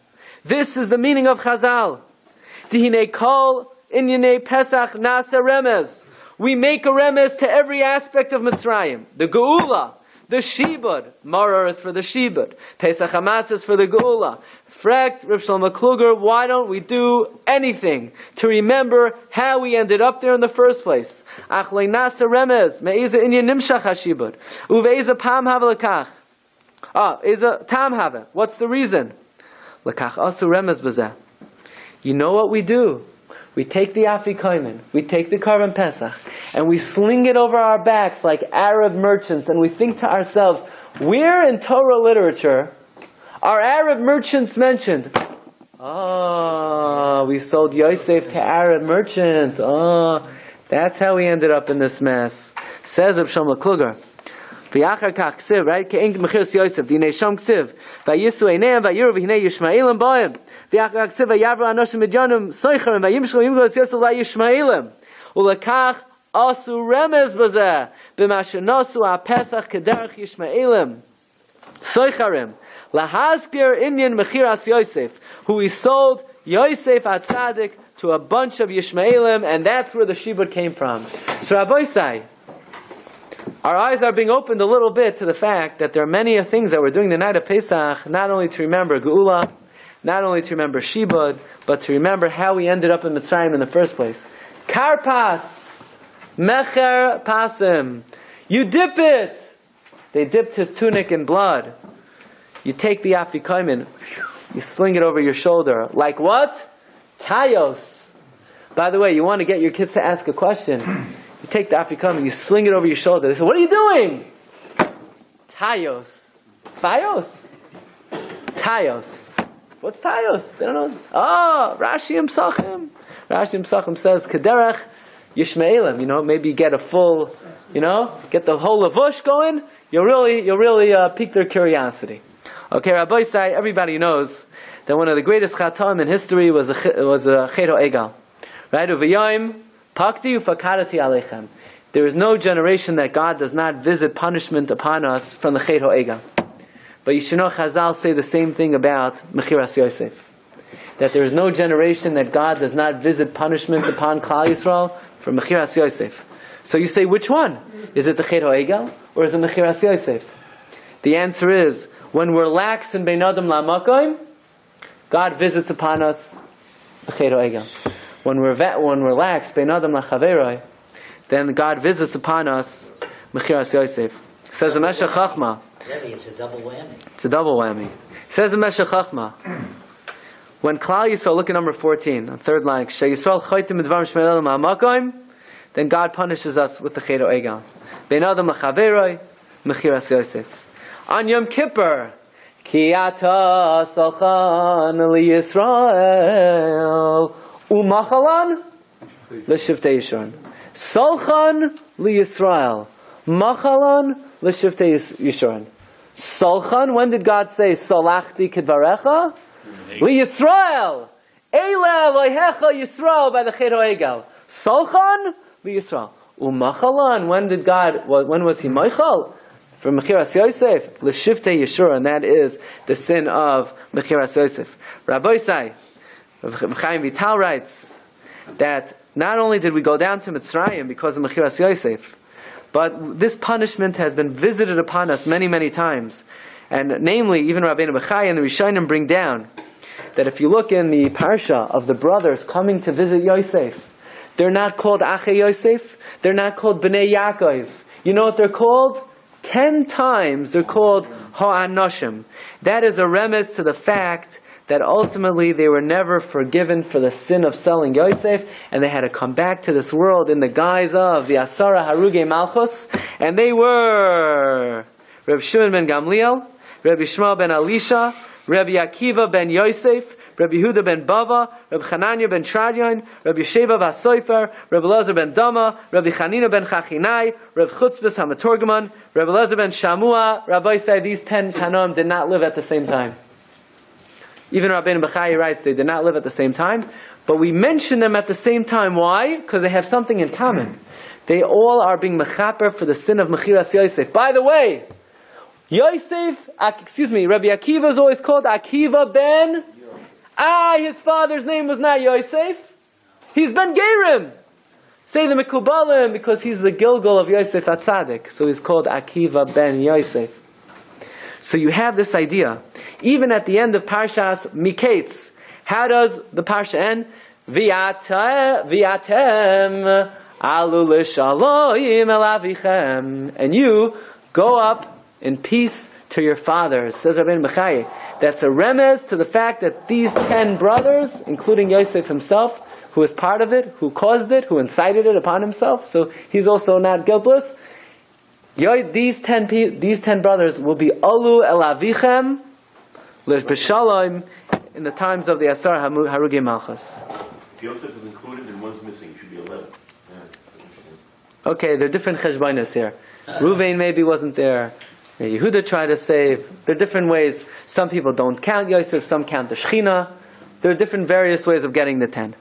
This is the meaning of Chazal. Dihinei kol inyanei Pesach nasa remez. We make a remez to every aspect of Mitzrayim. The Geula, the Shibud. Maror is for the Shibud. Pesach HaMatzah is for the Geula. Frekt, Rav Shlomo Kluger, why don't we do anything to remember how we ended up there in the first place? Achlei nasa remez, me'eza inyan nimshach ha-Shibud. Uve'eza pam hava lekach. Eza tam hava. What's the reason? Lekach asu remez b'zeh. You know what we do? We take the Afikoman, we take the Karban Pesach, and we sling it over our backs like Arab merchants, and we think to ourselves, where in Torah literature are Arab merchants mentioned? We sold Yosef to Arab merchants. That's how we ended up in this mess. Says Rav Shlomo Kluger. V'yachar kach ksiv, right? Ke'eng mechiras Yosef, dinei sham ksiv. V'yisu eineim, v'yiru v'hinei Yishmaelim boim. V'yachar kach ksiv, v'yavru anoshim midyanim, soicharim, v'yimshlu yimgos Yosef la Yishmaelim. Ulekach asu remez bazeh, b'mashenosu ha-Pesach kederach Yishmaelim. Soicharim, lahazkir inyan mechiras Yosef, who he sold Yosef HaTzadik to a bunch of Yishmaelim, and that's where the Shibud came from. So Rabbi Say, our eyes are being opened a little bit to the fact that there are many things that we're doing the night of Pesach, not only to remember Geula, not only to remember Shibud, but to remember how we ended up in Mitzrayim in the first place. Karpas, Mecher Pasim. You dip it. They dipped his tunic in blood. You take the Afikoman, you sling it over your shoulder. Like what? Tayos. By the way, you want to get your kids to ask a question. You take the Afikoman, you sling it over your shoulder. They say, what are you doing? Tayos. Thayos? Tayos. What's Tayos? They don't know. Oh, Rashi Psachim. Rashi Psachim says, Kederech Yishmaelim. Maybe get a full, get the whole lavush going. You'll really pique their curiosity. Okay, Rabbi Sai, everybody knows that one of the greatest chatam in history was a Cheto Egal. Right? Uvayim Pakti Ufakadati Alechem. There is no generation that God does not visit punishment upon us from the Cheto Egal. But Yishino Chazal say the same thing about Mechiras Yosef. That there is no generation that God does not visit punishment upon Klal Yisrael from Mechiras Yosef. So you say, which one? Is it the Cheto Egal or is it Mechiras Yosef? The answer is, when we're lax in Bein Adam La'Makom, God visits upon us the Cheto Egal. When we're lax Bein Adam La'Chaveroi, then God visits upon us Mechiras Yosef. Says the Meshech Chachma. Really, it's a double whammy. It's a double whammy. Says the Meshech Chachma. When Klal Yisrael, look at number 14, on third line, then God punishes us with the Cheto Egal. Bein Adam L'Chaveroi, Mechiras Yosef. On Yom Kippur, Ki ata salchan liYisrael u'machalan l'shiftei Yishurim. Salchan liYisrael, machalan l'shiftei Yishurim. Salchan, when did God say Salachti kidvarecha? LiYisrael! Eila Elohecha Yisrael by the Cheto Egal. Salchan LiYisrael. U'machalan, when was he Michal? From Mechiras Yosef. L'shiftei Yeshua, and that is the sin of Mechiras Yosef. Rabbi Sai, Chaim Vital writes that not only did we go down to Mitzrayim because of Mechiras Yosef, but this punishment has been visited upon us many, many times. And namely, even Rabbeinu Bechai and the Rishonim bring down that if you look in the Parsha of the brothers coming to visit Yosef, they're not called Ache Yosef, they're not called Bnei Yaakov. You know what they're called? 10 times they're called Ha'anoshim. That is a remez to the fact that ultimately they were never forgiven for the sin of selling Yosef, and they had to come back to this world in the guise of the Asara Haruge Malchus, and they were Reb Shimon ben Gamliel, Rabbi Shmuel ben Elisha, Rabbi Akiva ben Yosef, Rabbi Yehuda ben Bava, Rabbi Chananya ben Tradion, Rabbi Sheva Vasoifer, Rabbi Elazar ben Dama, Rabbi Chanina ben Chachinai, Rabbi Chutzpis HaMatorgaman, Rabbi Elazar ben Shamua. Rabbi said these 10 Tanoim did not live at the same time. Even Rabbeinu Bechai writes they did not live at the same time, but we mention them at the same time. Why? Because they have something in common. They all are being mechaper for the sin of Mechiras Yosef. By the way, Rabbi Akiva is always called Akiva ben. His father's name was not Yosef. He's ben Gerim. Say the Mekubalim because he's the Gilgal of Yosef HaTzadik. So he's called Akiva ben Yosef. So you have this idea. Even at the end of Parshas Miketz, how does the Parsha end? V'yatem alu l'shaloim el avichem. And you go up in peace to your fathers. Says Rabbeinu Bechai. That's a remez to the fact that these 10 brothers, including Yosef himself, who is part of it, who caused it, who incited it upon himself, so he's also not guiltless. These 10 brothers will be Alu El Avichem L'B'Shalom in the times of the Asar Haruge Malchus. Yosef is included and one's missing. It should be 11. Okay, there are different cheshbonos here. Ruvain maybe wasn't there. Yehuda tried to save. There are different ways. Some people don't count Yosef, some count the Shechina. There are different various ways of getting the 10.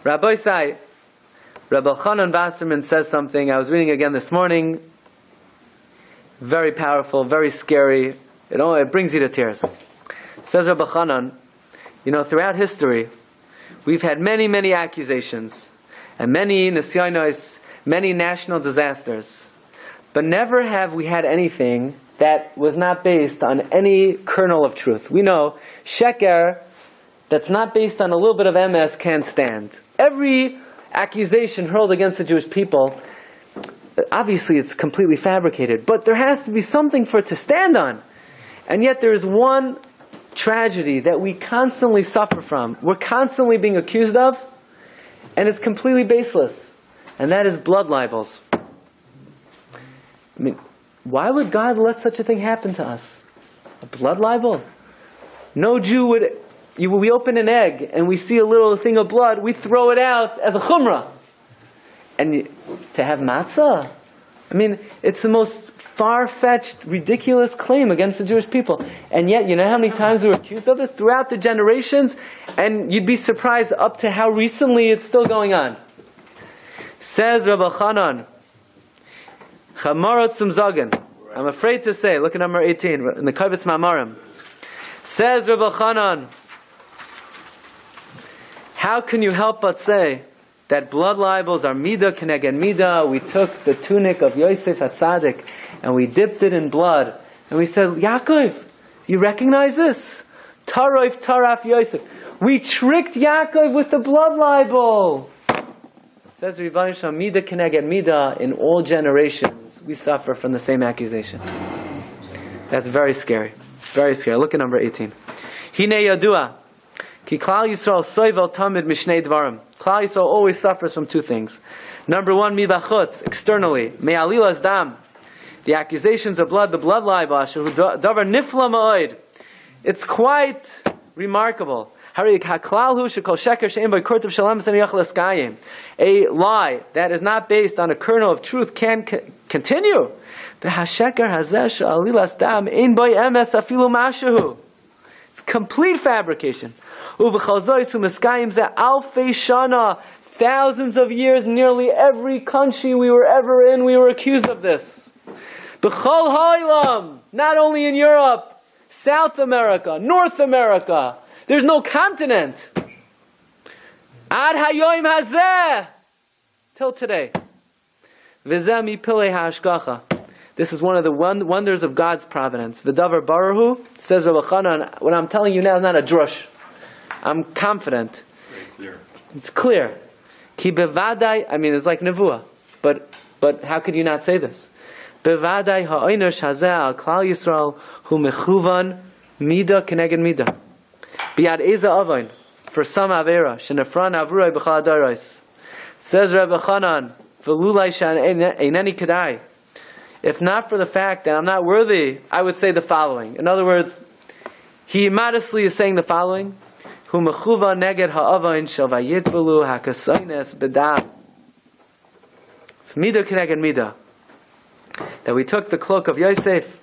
Rabbi Sai, Rabbi Chanan Wasserman says something. I was reading again this morning. Very powerful, very scary. It brings you to tears. Says Rabbi Chanan, throughout history, we've had many, many accusations and many nisyonos, many national disasters. But never have we had anything that was not based on any kernel of truth. We know sheker that's not based on a little bit of emes can't stand. Every accusation hurled against the Jewish people, obviously it's completely fabricated, but there has to be something for it to stand on. And yet there is one tragedy that we constantly suffer from, we're constantly being accused of, and it's completely baseless. And that is blood libels. I mean, why would God let such a thing happen to us? A blood libel? No Jew would... we open an egg and we see a little thing of blood, we throw it out as a chumrah. And to have matzah? I mean, it's the most far-fetched, ridiculous claim against the Jewish people. And yet, you know how many times we were accused of this? Throughout the generations, and you'd be surprised up to how recently it's still going on. Says Rabbi Chanan, Chamarot Sumzagan. I'm afraid to say, look at number 18, in the Karpas Mamarim. Says Rabbi Chanan, how can you help but say that blood libels are midah keneged midah? We took the tunic of Yosef HaTzadik and we dipped it in blood. And we said, Yaakov, you recognize this? Taroif Taraf Yosef. We tricked Yaakov with the blood libel. Says Rivayin Sham, midah keneged midah, in all generations we suffer from the same accusation. That's very scary. Very scary. Look at number 18. Hine Yadua. Ki Klal Yisrael soivel tamid mishnei dvarim. Klal Yisrael always suffers from two things. Number one, mibachutz, externally. Me'alilas dam. The accusations of blood, the blood libel, davar nifla ma'od. It's quite remarkable. A lie that is not based on a kernel of truth can continue. It's complete fabrication. Thousands of years, nearly every country we were ever in, we were accused of this. Not only in Europe, South America, North America. There's no continent. Ad hayoim hazeh. Till today. V'zeh mipilei ha'ashgacha. This is one of the wonders of God's providence. V'davar baruhu, says Rabbi Chanan, what I'm telling you now is not a drush. I'm confident. Very clear. It's clear. Ki bevadai, I mean, it's like nevuah. But how could you not say this? Bevadai ha'oinosh hazeh al klal Yisrael hu mechuvan midah keneged midah. Biad eza avain, for some avera shenafran avruai b'chal adaros. Says Rabbi Chanan, v'lulai shan eineni kedai. If not for the fact that I'm not worthy, I would say the following. In other words, he modestly is saying the following: Hu mechuva neged ha'avain shel vayitbelu hakasoines b'dam. It's midah keneged midah. That we took the cloak of Yosef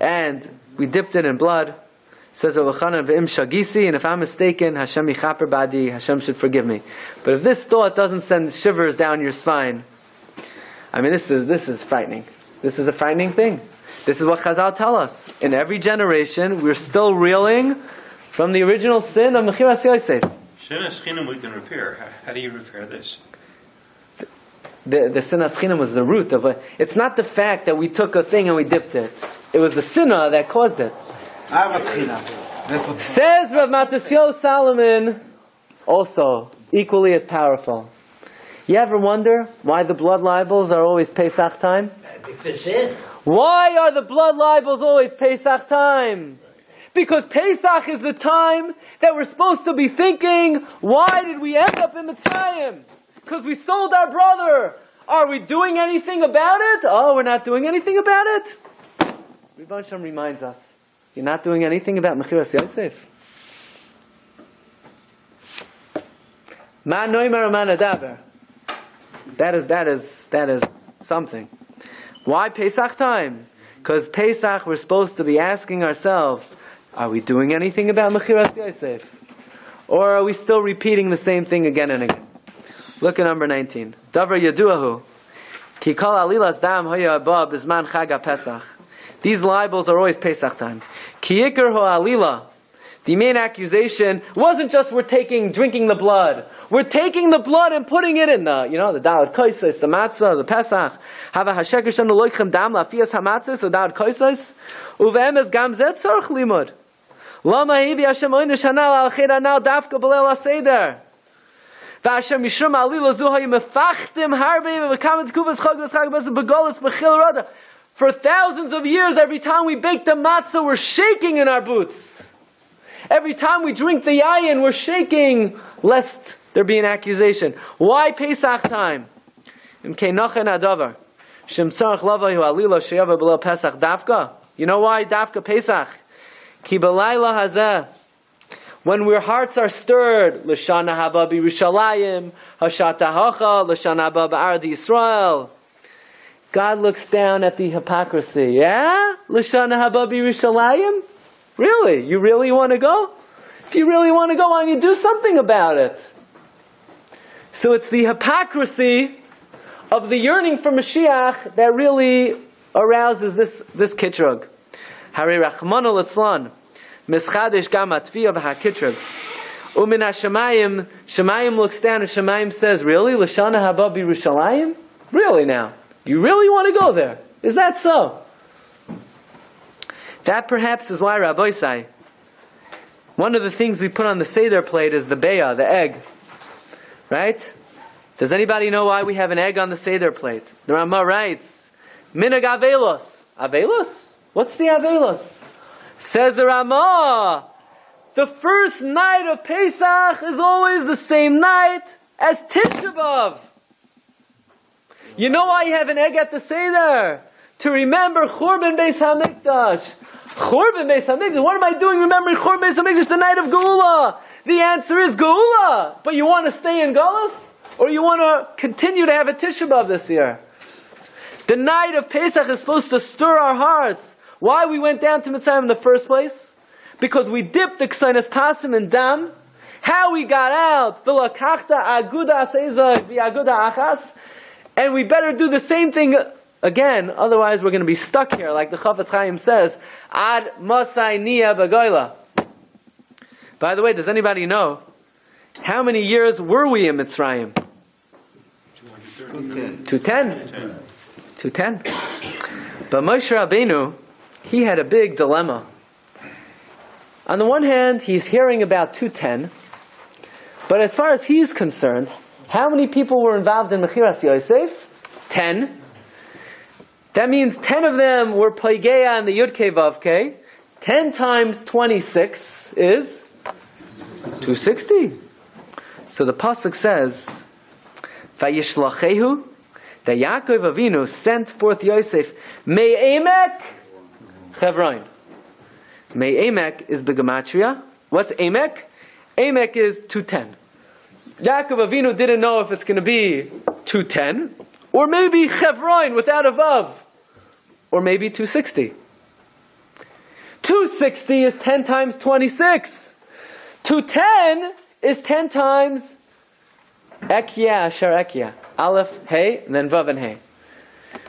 and we dipped it in blood. Says Rabbi Chanan, v'im shagisi, and if I'm mistaken, Hashem yichaper badi, Hashem should forgive me. But if this thought doesn't send shivers down your spine, I mean, this is frightening. This is a frightening thing. This is what Chazal tell us. In every generation, we're still reeling from the original sin of Mechiras Yosef. Sinas chinam we can repair. How do you repair this? The sinas chinam was the root of it. It's not the fact that we took a thing and we dipped it. It was the sinah that caused it. Says Rav Matisyahu Solomon, also equally as powerful. You ever wonder why the blood libels are always Pesach time? Why are the blood libels always Pesach time? Because Pesach is the time that we're supposed to be thinking, why did we end up in Mitzrayim? Because we sold our brother. Are we doing anything about it? Oh, we're not doing anything about it? Rebbe Shem reminds us. You're not doing anything about Mechiras Yosef. Ma noimer ma nadaber. That is something. Why Pesach time? Because Pesach we're supposed to be asking ourselves, are we doing anything about Mechiras Yosef? Or are we still repeating the same thing again and again? Look at number 19. Davar yaduahu. Ki kol alilas dam hoya abba bizman chag Pesach. These libels are always Pesach time. Ki yikar ho alila. The main accusation wasn't just drinking the blood. We're taking the blood and putting it in the Da'ad Koisos, the matzah, the Pesach. Hava hasheker shanu loichem dam lafias hamatzos, the Da'ad Koisos. Uve'emes gam zet tzorch limud. Lama hivi Hashem oinish hanal al ched hanal dafka b'leil ha-seder. V'Hashem mishum alila zu hayu mefachtim harbeim v'kamet kuvas chag v'schag v'es b'golos b'chil rada. For thousands of years, every time we bake the matzah, we're shaking in our boots. Every time we drink the yayin, we're shaking, lest there be an accusation. Why Pesach time? Shem tzarech lavayu alila sheyava below Pesach dafka. You know why dafka Pesach? Ki belayla hazeh. When our hearts are stirred, l'shana haba b'Yerushalayim, hashata hacha, l'shana haba b'Arad Yisrael. God looks down at the hypocrisy. Yeah? L'shana haba b'Yerushalayim? Really? You really want to go? If you really want to go, why don't you do something about it? So it's the hypocrisy of the yearning for Mashiach that really arouses this kitrug. Hari Rachmana litzlan, mischadish gam atfiya v'hakitrug. Umin hashemayim, Shemayim looks down and Shemayim says, really? L'shana haba b'Yerushalayim? Really now? You really want to go there? Is that so? That perhaps is why Rabbi Glatstein, one of the things we put on the Seder plate is the beya, the egg. Right? Does anybody know why we have an egg on the Seder plate? The Rama writes, Minag Avelos. Avelos? What's the Avelos? Says the Rama, the first night of Pesach is always the same night as Tisha B'Av. You know why you have an egg at the Seder? To remember Churban Beis HaMikdash. Churban Beis HaMikdash. What am I doing remembering Churban Beis HaMikdash, the night of Geula? The answer is Geula. But you want to stay in Galus? Or you want to continue to have a Tisha B'Av this year? The night of Pesach is supposed to stir our hearts. Why we went down to Mitzrayim in the first place? Because we dipped the Ksainas Pasim in Dam. How we got out? V'lakachta aguda seizah v'aguda achas. And we better do the same thing again, otherwise we're going to be stuck here, like the Chafetz Chaim says, Ad Masai Nia Bagoila. By the way, does anybody know how many years were we in Mitzrayim? 210. 210. But Moshe Rabbeinu, he had a big dilemma. On the one hand, he's hearing about 210, but as far as he's concerned, how many people were involved in Mechiras Yosef? 10. That means 10 of them were Paigeya and the Yudke Vavke. 10 times 26 is 260. So the Pasuk says, Vayishlachehu, that Yaakov Avinu sent forth Yosef, Me'emek Chevron. Me'emek is the Gematria. What's Emek? Emek is 210. Yaakov Avinu didn't know if it's going to be 210, or maybe Chevron without a Vav, or maybe 260. 260 is 10 times 26. 210 is 10 times Ekya, Asher Ekya. Aleph, Hey, and then Vav and Hey.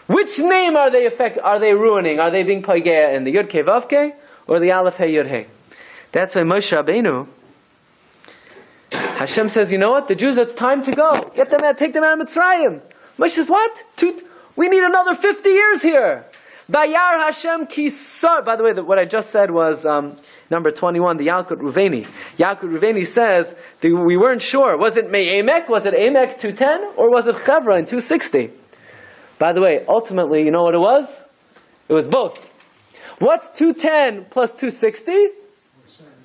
Which name are they ruining? Are they being Paigeya in the Yud Ke Vav Ke, or the Aleph Hey Yud Hey? That's why Moshe Rabbeinu, Hashem says, you know what? The Jews, it's time to go. Get them out, take them out of Mitzrayim. Moshe says, what? We need another 50 years here. Vayar Hashem kisar. By the way, what I just said was number 21, the Yalkut Ruveni. Yalkut Ruveni says that we weren't sure. Was it Me'emek? Was it Emek 210? Or was it Chevron 260? By the way, ultimately, you know what it was? It was both. What's 210 plus 260?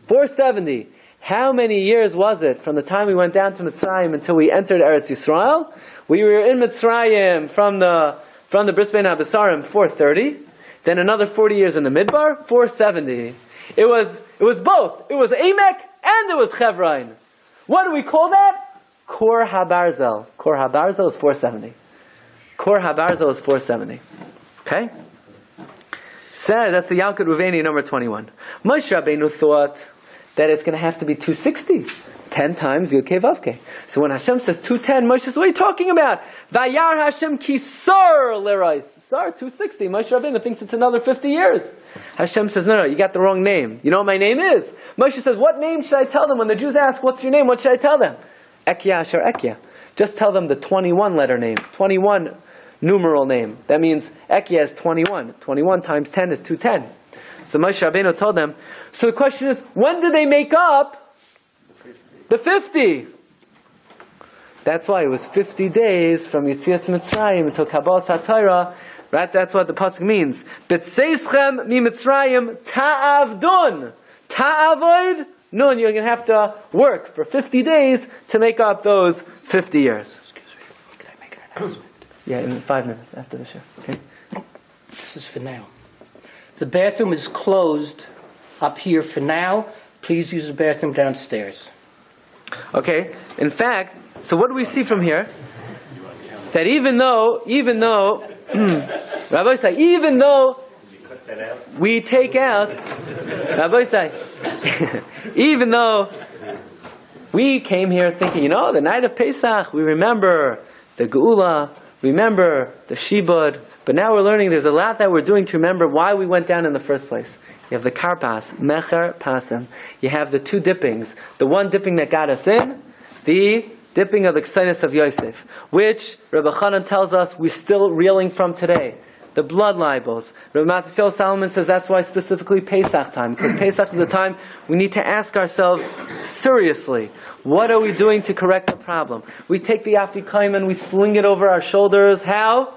470. How many years was it from the time we went down to Mitzrayim until we entered Eretz Yisrael? We were in Mitzrayim from the Bris Bein HaBesarim, 430. Then another 40 years in the Midbar, 470. It was both. It was Emek and it was Chevron. What do we call that? Kor HaBarzel. Kor HaBarzel is 470. Kor HaBarzel is 470. Okay? Said, that's the Yalkut Ruveni number 21. Moshe Rabbeinu thought that it's going to have to be 260. 10 times Yud-Kei Vav-Kei. So when Hashem says 210, Moshe says, what are you talking about? Vayar Hashem kisar lerais. Sar, 260. Moshe Rabbeinu thinks it's another 50 years. Hashem says, no, you got the wrong name. You know what my name is? Moshe says, what name should I tell them? When the Jews ask, what's your name? What should I tell them? Ekya Asher Ekya. Just tell them the 21 letter name. 21 numeral name. That means Ekya is 21. 21 times 10 is 210. So Moshe Rabbeinu told them, so the question is, when did they make up the 50? That's why it was 50 days from Yetzias Mitzrayim until Kabbalas HaTorah. Right? That's what the pasuk means. B'tseichem mi Mitzrayim ta'avdun. Ta'avoid. Nun, you're going to have to work for 50 days to make up those 50 years. Excuse me. Can I make an announcement? Yeah, in 5 minutes after the show. Okay. This is for now. The bathroom is closed up here for now. Please use the bathroom downstairs. Okay. In fact, so what do we see from here? That even though, Rabbi say, even though we take out, Rabbi say, even though we came here thinking, the night of Pesach, we remember the Geula, remember the Shibud, but now we're learning there's a lot that we're doing to remember why we went down in the first place. You have the Karpas, Mecher, Pasim. You have the 2 dippings. The one dipping that got us in, the dipping of the exodus of Yosef, which Rabbi Chanan tells us we're still reeling from today. The blood libels. Rabbi Matisyahu Salomon says that's why specifically Pesach time, because Pesach is the time we need to ask ourselves seriously, what are we doing to correct the problem? We take the Afikoman, we sling it over our shoulders. How?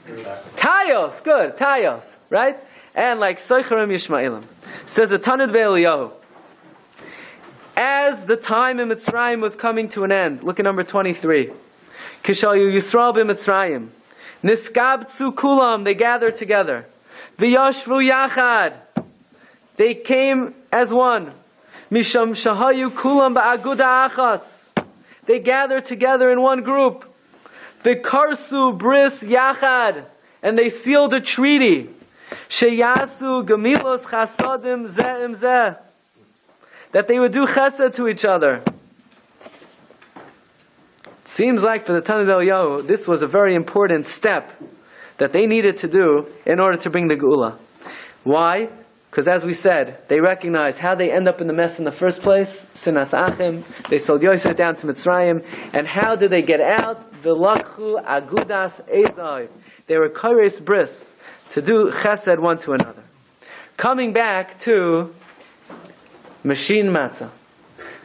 Tayos, good, Tayos, right? And like Soicharim Yishmaelim. Says the Tanid Ve'Eliyahu. As the time in Mitzrayim was coming to an end, look at number 23. Kishayu Yisrael b'Mitzrayim. Niskabtsu kulam, they gathered together. V'yashvu yachad, they came as one. Misham shahayu kulam ba'aguda achas, they gathered together in one group. V'karsu bris yachad, and they sealed a treaty. Sheyasu gemilos chasadim ze'im zeh, that they would do chesed to each other. Seems like for the Tanid Eliyahu, this was a very important step that they needed to do in order to bring the Geula. Why? Because as we said, they recognized how they end up in the mess in the first place. Sinas Achim. They sold Yosef down to Mitzrayim. And how did they get out? V'lakhu agudas ezai. They were kares bris, to do chesed one to another. Coming back to machine matzah.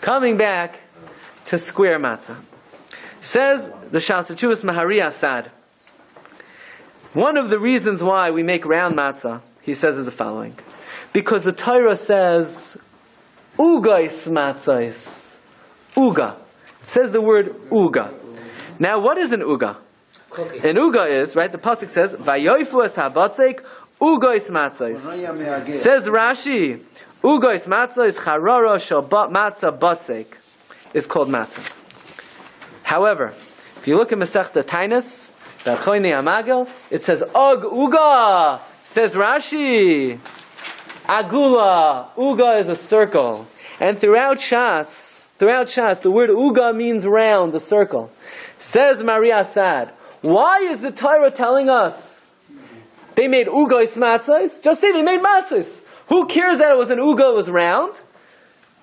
Coming back to square matzah. Says the Shalsachuvas Mahari Asad, one of the reasons why we make round matzah, he says, is the following. Because the Torah says, Ugais matzahs. Uga. It says the word Uga. Now what is an Uga? An Uga is, right, the Pasuk says, Vayoifu es habatzek, Ugais matzahs. Says Rashi, Ugais matzahs, Charara shabat matzah batzek, is called matzah. However, if you look at Masechta Tainus, the Choyne Amagel, it says Og Uga. Says Rashi, Agula. Uga is a circle, and throughout Shas, the word Uga means round, a circle. Says Maria Asad, why is the Torah telling us they made Ugais matzahs? Just say they made matzahs. Who cares that it was an Uga, it was round?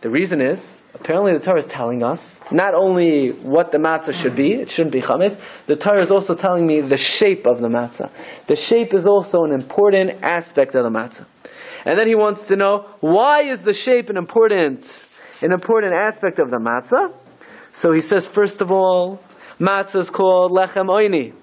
The reason is, apparently the Torah is telling us not only what the matzah should be, it shouldn't be chametz, the Torah is also telling me the shape of the matzah. The shape is also an important aspect of the matzah. And then he wants to know, why is the shape an important aspect of the matzah? So he says, first of all, matzah is called lechem oini,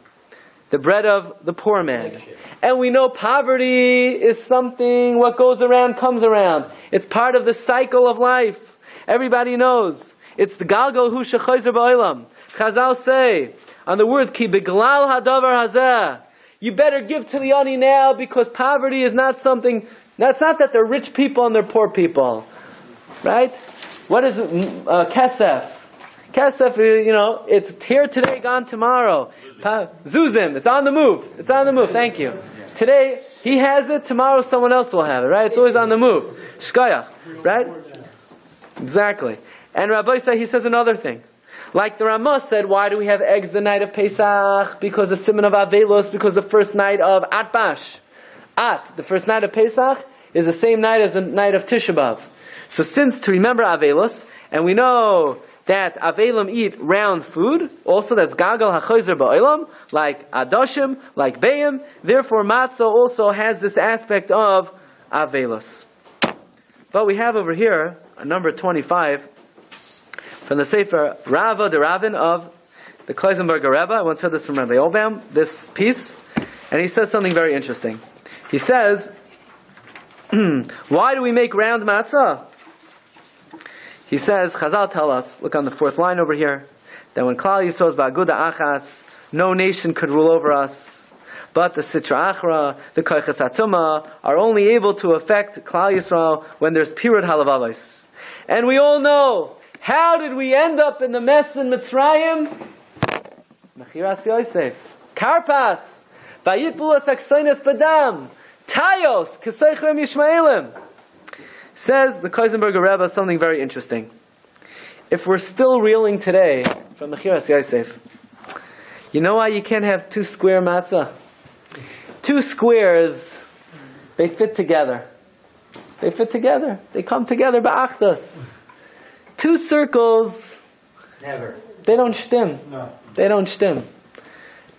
the bread of the poor man. And we know poverty is something, what goes around comes around. It's part of the cycle of life. Everybody knows. It's the galgal hu shechayzer ba'olam. Chazal say, on the words, ki beglal hadavar hazeh, you better give to the ani now, because poverty is not something, that's not that they're rich people and they're poor people. Right? What is it? Kesef. Kesef, it's here today, gone tomorrow. Zuzim, it's on the move. It's on the move, thank you. Today, he has it, tomorrow someone else will have it, right? It's always on the move. Shkayach, right? Exactly. And Rabbi he says another thing. Like the Ramah said, why do we have eggs the night of Pesach? Because the Siman of Avelos, because the first night of Atbash. The first night of Pesach, is the same night as the night of Tisha B'Av. So since to remember Avelos, and we know that Avelim eat round food, also that's Gagal HaChoyzer Ba'olam, like Adoshim, like Bayim, therefore Matzah also has this aspect of Avelos. But we have over here, number 25, from the Sefer Rava de Ravin of the Kloisenberger Rebbe. I once heard this from Rabbi Olbaum, this piece, and he says something very interesting. He says, why do we make round matzah? He says, Chazal tell us, look on the fourth line over here, that when Klal Yisrael is ba'aguda achas, no nation could rule over us. But the Sitra Achra, the Koiches Atuma, are only able to affect Klal Yisrael when there's Pirud Halavalos. And we all know, how did we end up in the mess in Mitzrayim? Mechiras Yosef. Karpas. Vayitbulas Aksoines Badam. Tayos. Keseichrim Yishmaelim. Says the Koisenberger Rebbe something very interesting. If we're still reeling today from Mechiras Yosef, you know why you can't have two square matzah? Two squares, they fit together. They fit together. They come together ba'achdas. Two circles, Never. they don't stim. No. They don't stim.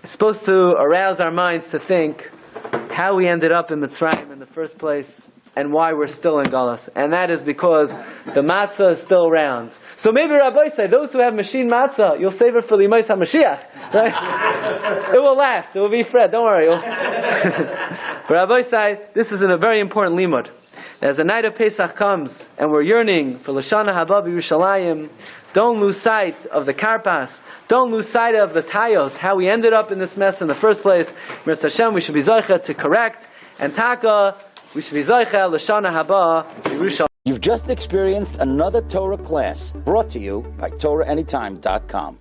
It's supposed to arouse our minds to think how we ended up in Mitzrayim in the first place and why we're still in Galus. And that is because the matzah is still round. So maybe Rabbi say, those who have machine matzah, you'll save it for the Yimais HaMashiach. Right? It will last. It will be Fred. Don't worry. But Rabbi say, this is a very important limud. As the night of Pesach comes, and we're yearning for Lashana Haba B'Yerushalayim, don't lose sight of the Karpas. Don't lose sight of the Tayos, how we ended up in this mess in the first place. Mirz Hashem, we should be Zoicha to correct. And Taka, we should be Zoicha, Lashana Haba B'Yerushalayim. You've just experienced another Torah class brought to you by TorahAnytime.com.